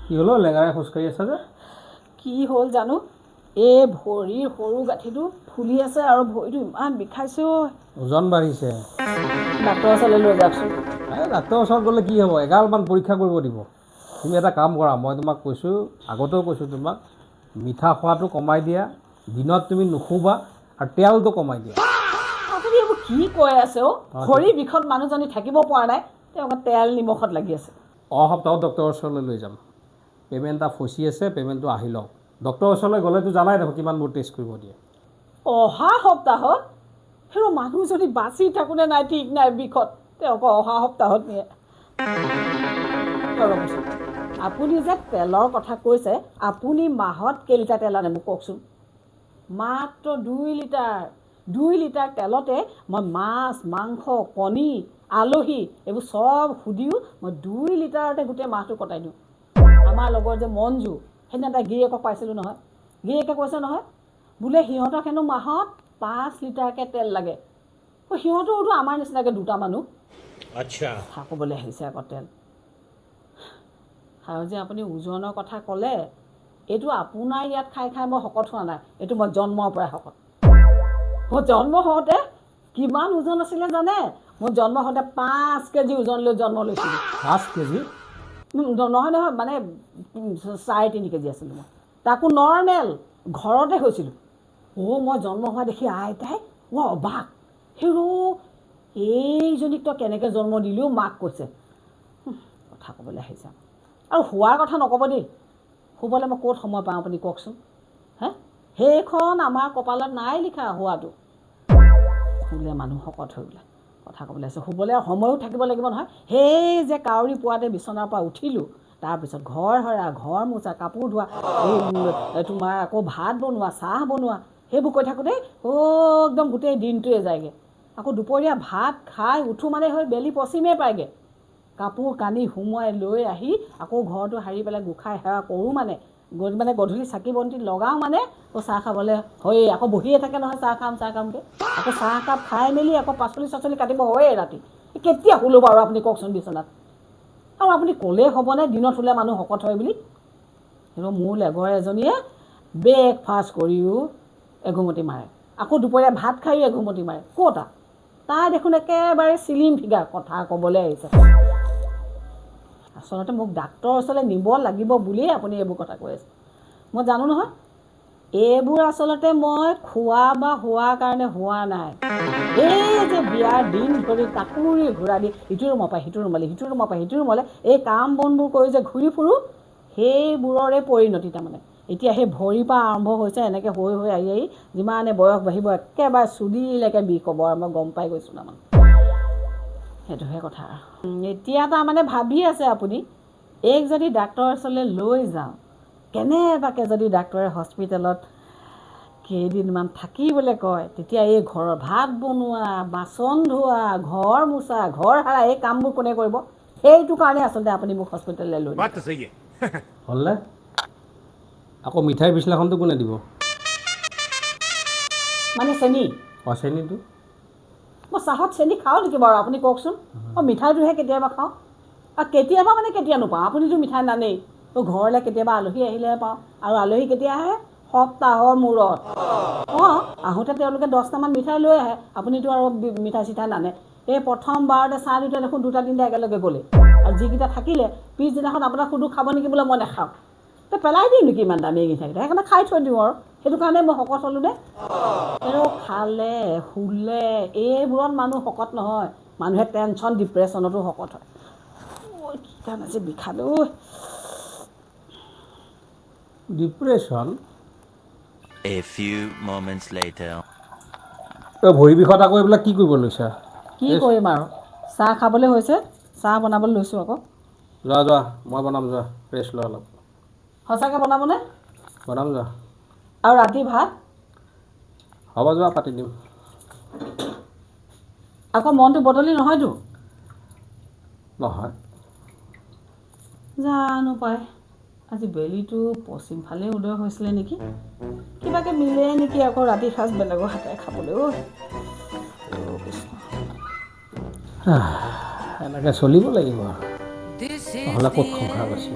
কি হলো লেঙাৰে খোজকাঢ়ি আছে যে কি হ'ল জানো এই ভৰিৰ সৰু গাঁঠিটো ফুলি আছে আৰু ভৰিটো ইমান বিষাইছে ওজন বাঢ়িছে ডাক্তৰৰ ওচৰলৈ লৈ যাওকচোন ডাক্তৰৰ ওচৰত গ'লে কি হ'ব এগালমান পৰীক্ষা কৰিব দিব তুমি এটা কাম কৰা মই তোমাক কৈছোঁ আগতেও কৈছোঁ তোমাক মিঠা খোৱাটো কমাই দিয়া দিনত তুমি নুশুবা আৰু তেলটো কমাই দিয়া আপুনি এইবোৰ কি কৈ আছে ভৰিৰ বিষত মানুহজনী থাকিব পৰা নাই তেওঁ তেল নিমখত লাগি আছে সপ্তাহত ডক্তৰৰ ওচৰলৈ লৈ যাম পে'মেণ্ট এটা ফচি আছে পে'মেণ্টটো আহি লওক ডক্তৰৰ ওচৰলৈ গ'লেতো জানাই দেখোন কিমানবোৰ টেষ্ট কৰিব দিয়ে অহা সপ্তাহত সেই মানুহজনী বাচি থাকোঁতে নাই ঠিক নাই বিষত তেওঁক অহা সপ্তাহত নিয়ে আপুনি যে তেলৰ কথা কৈছে আপুনি মাহত কেইলিটাৰ তেল আনে মোক কওকচোন মাত্ৰ 2 লিটাৰ তেলতে মই মাছ মাংস কণী আলহী এইবোৰ চব সুধিও মই 2 লিটাৰতে গোটেই মাহটো কটাই দিওঁ আমাৰ লগৰ যে মঞ্জু সেইদিনা তাই গিৰিয়েকক পাইছিলোঁ নহয় গিৰিয়েকে কৈছে নহয় বোলে সিহঁতক হেনো মাহত 5 লিটাৰকৈ তেল লাগে সিহঁতৰোতো আমাৰ নিচিনাকৈ দুটা মানুহ আচ্ছা ক'বলৈ আহিছে আকৌ তেল আৰু যে আপুনি ওজনৰ কথা ক'লে এইটো আপোনাৰ ইয়াত খাই খাই মই শকত হোৱা নাই এইটো মই জন্মৰ পৰাই শকত মই জন্ম হওঁতে কিমান ওজন আছিলে জানে মই জন্ম হওঁতে 5 কেজি ওজন লৈ জন্ম লৈছিলোঁ 5 কেজি নহয় মানে 3.5 কেজি আছিলোঁ মই তাকো নৰ্মেল ঘৰতে হৈছিলোঁ মই জন্ম হোৱা দেখি আইতাই অবাক হেৰৌ এইজনীক তই কেনেকৈ জন্ম দিলেও মাক কৈছে কথা ক'বলৈ আহিছে আৰু হোৱাৰ কথা নক'ব দেই শুবলৈ মই ক'ত সময় পাওঁ আপুনি কওকচোন সেইখন আমাৰ কপালত নাই লিখা হোৱাটো শুলে মানুহ শকত হৈ বোলে কথা ক'বলৈ আছে শুবলৈ সময়ো থাকিব লাগিব নহয় সেই যে কাউৰী পুৱাতে বিচনাৰ পৰা উঠিলোঁ তাৰপিছত ঘৰ সৰা ঘৰ মোচা কাপোৰ ধোৱা তোমাৰ আকৌ ভাত বনোৱা চাহ বনোৱা সেইবোৰ কৈ থাকোঁতে একদম গোটেই দিনটোৱে যায়গৈ আকৌ দুপৰীয়া ভাত খাই উঠো মানে হৈ বেলি পশ্চিমেই পায়গৈ কাপোৰ কানি সুমুৱাই লৈ আহি আকৌ ঘৰটো সাৰি পেলাই গোসাঁই সেৱা কৰোঁ মানে গধূলি চাকি বন্তি লগাওঁ মানে চাহ খাবলৈ হয় আকৌ বহিয়ে থাকে নহয় চাহ খামকৈ আকৌ চাহ কাপ খাই মেলি আকৌ পাচলি কাটিব হয়েই ৰাতি কেতিয়া শুলোঁ বাৰু আপুনি কওকচোন বিচনাত আৰু আপুনি ক'লেই হ'বনে দিনত শুলে মানুহ শকত হয় বুলি কিন্তু মোৰ লগৰ এজনীয়ে ব্ৰেকফাষ্ট কৰিও এঘুমতি মাৰে আকৌ দুপৰীয়া ভাত খায়ো এঘুমতি মাৰে ক'তা তাই দেখোন একেবাৰে চিলিম ফিগাৰ কথা ক'বলৈ আহিছে আচলতে মোক ডাক্তৰৰ ওচৰলৈ নিব লাগিব বুলিয়েই আপুনি এইবোৰ কথা কৈ আছে মই জানো নহয় এইবোৰ আচলতে মই খোৱা বা হোৱাৰ কাৰণে হোৱা নাই এই যে বিয়াৰ দিন ধৰি কাকুৰি ঘূৰা দি ইটো ৰুমৰ পৰা সিটো ৰুমলৈ সিটো ৰুমৰ পৰা সিটো ৰুমলৈ এই কাম বনবোৰ কৰি যে ঘূৰি ফুৰোঁ সেইবোৰৰে পৰিণতি তাৰমানে এতিয়া সেই ভৰিৰ পৰা আৰম্ভ হৈছে এনেকৈ হৈ আহি যিমানে বয়স বাঢ়িব একেবাৰে চুলিলৈকে বিষ হ'ব আৰু মই গম পাই গৈছোঁ তাৰমানে সেইটোহে কথা এতিয়া তাৰমানে ভাবি আছে আপুনি এইক যদি ডাক্তৰৰ ওচৰলৈ লৈ যাওঁ কেনেবাকৈ যদি ডাক্তৰে হস্পিটেলত কেইদিনমান থাকিবলৈ কয় তেতিয়া এই ঘৰৰ ভাত বনোৱা বাচন ধোৱা ঘৰ মোচা ঘৰ সাৰা এই কামবোৰ কোনে কৰিব সেইটো কাৰণে আচলতে আপুনি মোক হস্পিটেললৈ লৈ হ'লনে আকৌ মিঠাইৰ বিচনাখনটো কোনে দিব মানে চেনি চেনিটো মই চাহত চেনি খাওঁ নেকি বাৰু আপুনি কওকচোন মিঠাইটোহে কেতিয়াবা খাওঁ আৰু কেতিয়াবা মানে কেতিয়া নাপাওঁ আপুনিতো মিঠাই নানেই ঘৰলৈ কেতিয়াবা আলহী আহিলেহে পাওঁ আৰু আলহী কেতিয়া আহে সপ্তাহৰ মূৰত আহোঁতে তেওঁলোকে 10টামান মিঠাই লৈ আহে আপুনিতো আৰু মিঠাই চিঠাই নানে এই প্ৰথমবাৰতে চাহ দিওঁতে দেখোন 2-3টা একেলগে গ'লে আৰু যিকেইটা থাকিলে পিছদিনাখন আপোনাক সুধো খাব নেকি বোলে মই নাখাওঁ তো পেলাই দিওঁ নেকি ইমান দামী মিঠাইকেইটা সেইকাৰণে খাই থৈ দিওঁ আৰু সেইটো কাৰণে মই শকত হ'লোঁ নে খালে শুলে এইবোৰত মানুহ শকত নহয় মানুহে টেনশ্যন ডিপ্ৰেশ্যনতো শকত হয় কি কাৰণে যে বিষালোঁ depression A few moments later. ভৰি বিষত আকৌ এইবিলাক কি কৰিব লৈছা কি কৰিম আৰু চাহ খাবলৈ হৈছে চাহ বনাবলৈ লৈছোঁ আকৌ যোৱা মই বনাম যোৱা ৰেষ্ট লোৱা অলপ সঁচাকৈ বনাবনে বনাম যোৱা আৰু ৰাতি ভাত হ'ব যোৱা পাতি দিম আকৌ মনটো বদলি নহয়তো নহয় জানো পাই আজি বেলিটো পশ্চিম ফালে উদয় হৈছিলে নেকি কিবাকৈ মিলে নেকি আকৌ ৰাতি সাঁজ বেলেগৰ হাতেৰে খাবলৈ এনেকৈ চলিব লাগিব নহ'লে ক'ত সংসাৰ বাচিব